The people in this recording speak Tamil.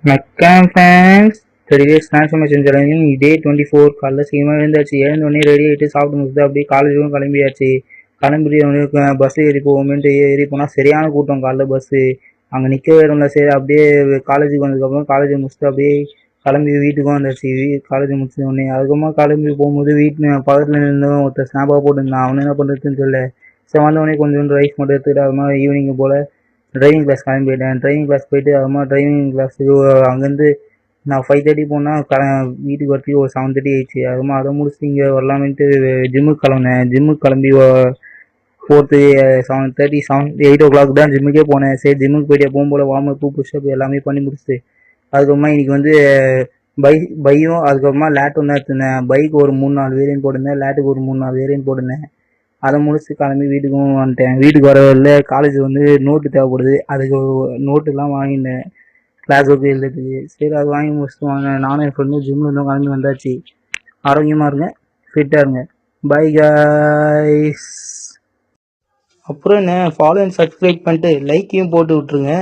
வணக்கம் ஃப்ரெண்ட்ஸ். டுடேஸ் டிரான்ஸ்ஃபர்மேஷன் சேலஞ்சிங் டே 24. காலைல சீக்கிரமாக எழுந்தாச்சு. எழுந்தோடனே ரெடி ஆகிட்டு சாப்பிட்டு முடிச்சுட்டு அப்படியே காலேஜுக்கும் கிளம்பியாச்சு. கிளம்பிட்டு பஸ்ஸு ஏறி போவோமேன்ட்டு ஏறி போனால் சரியான கூட்டம். காலைல பஸ்ஸு அங்கே நிற்கவே இல்லை. சரி அப்படியே காலேஜுக்கு வந்ததுக்கப்புறம் காலேஜை முடிச்சுட்டு அப்படியே கிளம்பி வீட்டுக்கும் வந்தாச்சு. காலேஜ் முடிச்சோடனே அதுக்கப்புறமா கிளம்பி போகும்போது வீட்டு பக்கத்தில் நின்று ஒருத்தர் ஸ்னாப்பாக போட்டுருந்தான். அவனு என்ன பண்ணுறதுன்னு தெரியல. சரி வந்தவொடனே கொஞ்சோண்டு ரைஸ் மட்டும் எடுத்துக்கிட்டு அதுமாதிரி ஈவினிங் போல் டிரைவிங் கிளாஸ் கிளம்பி போயிட்டேன். டிரைவிங் கிளாஸ் போயிட்டு அதுமா டிரைவிங் கிளாஸுக்கு அங்கேருந்து நான் 5:30 போனால் வீட்டுக்கு வரத்துக்கு ஒரு 7:30 ஆயிடுச்சு. அதுமா அதை முடிச்சுட்டு இங்கே வரலாமேன்ட்டு ஜிம்முக்கு கிளம்புனேன். ஜிம்முக்கு கிளம்பி 8 o'clock தான் ஜிம்முக்கே போனேன். சரி ஜிம்முக்கு போயிட்டு எப்பவும் போல் வார்ம் அப் புஷ்அப் எல்லாமே பண்ணி முடிச்சுட்டு அதுக்கப்புறமா இன்றைக்கி வந்து பையும் அதுக்கப்புறமா லேட்டும் தான் எடுத்துருந்தேன். பைக்கு ஒரு 3-4 வேரியன்ட் போட்டிருந்தேன். லேட்டுக்கு ஒரு 3-4 வேரியன்ட் போட்டிருந்தேன். அதை முடிச்சு கிளம்பி வீட்டுக்கும் வந்துட்டேன். வீட்டுக்கு வரவில்லை. காலேஜ் வந்து நோட்டு தேவைப்படுது. அதுக்கு நோட்டுலாம் வாங்கிட்டேன் கிளாஸ் ஒர்க் எழுதுறதுக்கு. சரி அது வாங்கி முடிச்சுட்டு வாங்க நானும் என் ஃப்ரெண்டும் ஜிம்மில் இருந்தோம் கிளம்பி வந்தாச்சு. ஆரோக்கியமாக இருங்க, ஃபிட்டாக இருங்க. By guys. அப்புறம் என்ன, ஃபாலோ அண்ட் சப்ஸ்கிரைப் பண்ணிட்டு லைக்கையும் போட்டு விட்ருங்க.